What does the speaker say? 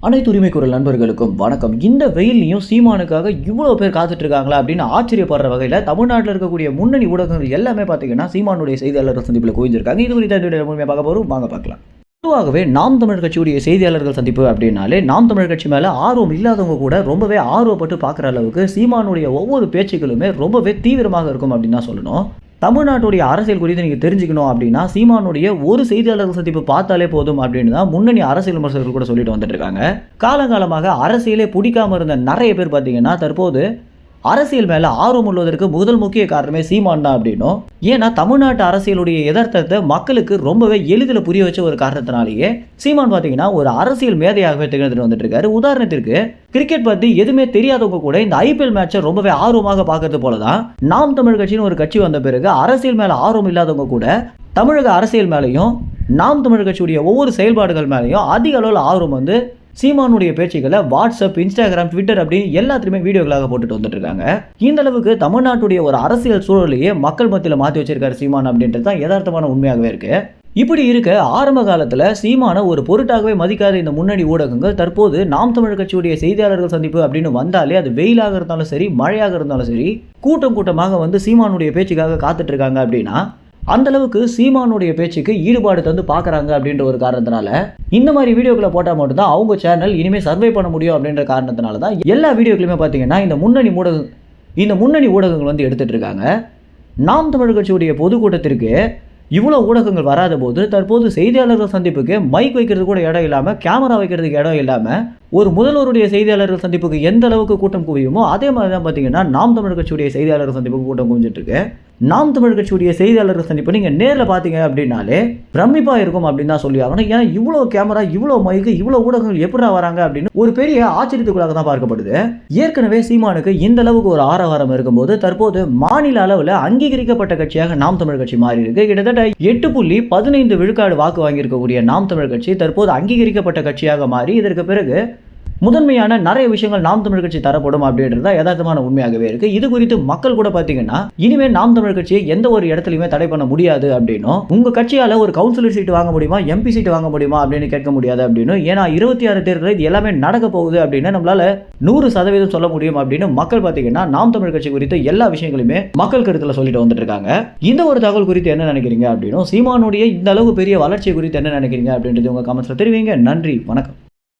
அனைத்து உரிமை குரல் நண்பர்களுக்கும் வணக்கம். இந்த வெயிலையும் சீமானுக்காக இவ்வளோ பேர் காத்துட்டு இருக்காங்களா அப்படின்னு ஆச்சரியப்படுற வகையில் தமிழ்நாட்டில் இருக்கக்கூடிய முன்னணி ஊடகங்கள் எல்லாமே பார்த்தீங்கன்னா சீமானுடைய செய்தியாளர்கள் சந்திப்பில் குவிஞ்சிருக்காங்க. இது குறித்த முழுமையாக பார்க்க போகிறோம், வாங்க பார்க்கலாம். பொதுவாகவே நாம் தமிழர் கட்சியுடைய செய்தியாளர்கள் சந்திப்பு அப்படின்னாலே நாம் தமிழர் கட்சி மேலே ஆர்வம் இல்லாதவங்க கூட ரொம்பவே ஆர்வப்பட்டு பார்க்குற அளவுக்கு சீமானுடைய ஒவ்வொரு பேச்சுக்களுமே ரொம்பவே தீவிரமாக இருக்கும் அப்படின்னு தான் சொல்லணும். தமிழ்நாட்டுடைய அரசியல் குறித்து நீங்கள் தெரிஞ்சுக்கணும் அப்படின்னா சீமானுடைய ஒரு செய்தியாளர்கள் சந்திப்பு பார்த்தாலே போதும் அப்படின்னு தான் முன்னணி அரசியல் விமர்சகர்கள் கூட சொல்லிட்டு வந்துட்டு இருக்காங்க. காலங்காலமாக அரசியலே பிடிக்காம இருந்த நிறைய பேர் பார்த்தீங்கன்னா தற்போது அரசியல் மேலே ஆர்வம் உள்ளதற்கு முதல் முக்கிய காரணமே சீமான் தான் அப்படின்னும், ஏன்னா தமிழ்நாட்டு அரசியலுடைய யதார்த்தத்தை மக்களுக்கு ரொம்பவே எளிதில் புரிய வச்ச ஒரு காரணத்தினாலேயே சீமான் பார்த்தீங்கன்னா ஒரு அரசியல் மேதையாகவே திகழ்ந்துட்டு வந்துட்டு இருக்காரு. உதாரணத்திற்கு கிரிக்கெட் பற்றி எதுவுமே தெரியாதவங்க கூட இந்த ஐபிஎல் மேட்சை ரொம்பவே ஆர்வமாக பார்க்கறது போல தான் நாம் தமிழ் கட்சின்னு ஒரு கட்சி வந்த பிறகு அரசியல் மேலே ஆர்வம் இல்லாதவங்க கூட தமிழக அரசியல் மேலேயும் நாம் தமிழ் கட்சியுடைய ஒவ்வொரு செயல்பாடுகள் மேலேயும் அதிக அளவில் ஆர்வம் வந்து சீமானுடைய பேச்சுக்களை வாட்ஸ்அப், இன்ஸ்டாகிராம், ட்விட்டர் அப்படின்னு எல்லாத்துலேயுமே வீடியோக்களாக போட்டுட்டு வந்துட்டு இருக்காங்க. இந்த அளவுக்கு தமிழ்நாட்டுடைய ஒரு அரசியல் சூழலையே மக்கள் மத்தியில் மாற்றி வச்சிருக்காரு சீமான் அப்படின்றது தான் யதார்த்தமான உண்மையாகவே இருக்கு. இப்படி இருக்க ஆரம்ப காலத்தில் சீமான ஒரு பொருட்டாகவே மதிக்காத இந்த முன்னணி ஊடகங்கள் தற்போது நாம் தமிழ் கட்சியுடைய செய்தியாளர்கள் சந்திப்பு அப்படின்னு வந்தாலே அது வெயிலாக இருந்தாலும் சரி, மழையாக இருந்தாலும் சரி, கூட்டம் கூட்டமாக வந்து சீமானுடைய பேச்சுக்காக காத்துட்டு இருக்காங்க. அப்படின்னா அந்த அளவுக்கு சீமானுடைய பேச்சுக்கு ஈடுபாடு தந்து பார்க்குறாங்க அப்படின்ற ஒரு காரணத்தினால இந்த மாதிரி வீடியோக்களை போட்டால் மட்டும்தான் அவங்க சேனல் இனிமேல் சர்வே பண்ண முடியும் அப்படின்ற காரணத்தினால தான் எல்லா வீடியோக்களுமே பார்த்தீங்கன்னா இந்த முன்னணி ஊடகங்கள் வந்து எடுத்துகிட்டு இருக்காங்க. நாம் தமிழ் கட்சியுடைய பொதுக்கூட்டத்திற்கு இவ்வளோ ஊடகங்கள் வராத போது தற்போது செய்தியாளர்கள் சந்திப்புக்கு மைக் வைக்கிறது கூட இடம் இல்லாமல், கேமரா வைக்கிறதுக்கு இடம் இல்லாமல் ஒரு முதல்வருடைய செய்தியாளர்கள் சந்திப்புக்கு எந்த அளவுக்கு கூட்டம் குவியுமோ அதே மாதிரி தான் பார்த்தீங்கன்னா நாம் தமிழ் கட்சியுடைய செய்தியாளர்கள் சந்திப்புக்கு கூட்டம் குவிஞ்சிட்டு இருக்கு. நாம் தமிழ் கட்சியுடைய செய்தியாளர்கள் சந்திப்பு நீங்கள் நேரில் பார்த்தீங்க அப்படின்னாலே பிரமிப்பாக இருக்கும் அப்படின்னு தான் சொல்லி ஆகணும். ஏன்னா இவ்வளோ கேமரா, இவ்வளோ மைக்கு, இவ்வளோ ஊடகங்கள் எப்படி வராங்க அப்படின்னு ஒரு பெரிய ஆச்சரியத்துக்குள்ளாக தான் பார்க்கப்படுது. ஏற்கனவே சீமானுக்கு இந்த அளவுக்கு ஒரு ஆரவாரம் இருக்கும்போது தற்போது மாநில அளவில் அங்கீகரிக்கப்பட்ட கட்சியாக நாம் தமிழ் கட்சி மாறி இருக்கு. கிட்டத்தட்ட 8.15 விழுக்காடு வாக்கு வாங்கியிருக்கக்கூடிய நாம் தமிழ் கட்சி தற்போது அங்கீகரிக்கப்பட்ட கட்சியாக மாறி இதற்கு பிறகு முதன்மையான நிறைய விஷயங்கள் நாம் தமிழ் கட்சி தரப்படும் அப்படின்றத யதார்த்தமான உண்மையாகவே இருக்கு. இது குறித்து மக்கள் கூட பார்த்தீங்கன்னா இனிமேல் நாம் தமிழ் கட்சியை எந்த ஒரு இடத்துலையுமே தடை பண்ண முடியாது அப்படின்னும், உங்க கட்சியால ஒரு கவுன்சிலர் சீட்டு வாங்க முடியுமா, எம்பி சீட்டு வாங்க முடியுமா அப்படின்னு கேட்க முடியாது அப்படின்னு, ஏன்னா 26 தேர்தலில் இது எல்லாமே நடக்க போகுது அப்படின்னு நம்மளால 100% சொல்ல முடியும் அப்படின்னு மக்கள் பார்த்தீங்கன்னா நாம் தமிழ் கட்சி குறித்து எல்லா விஷயங்களுமே மக்கள் கருத்துல சொல்லிட்டு வந்துட்டு இருக்காங்க. இந்த ஒரு தகவல் குறித்து என்ன நினைக்கிறீங்க அப்படின்னும், சீமானுடைய இந்த அளவு பெரிய வளர்ச்சி குறித்து என்ன நினைக்கிறீங்க அப்படின்றது உங்க கமெண்ட்ஸ்ல தெரிவிங்க. நன்றி, வணக்கம்.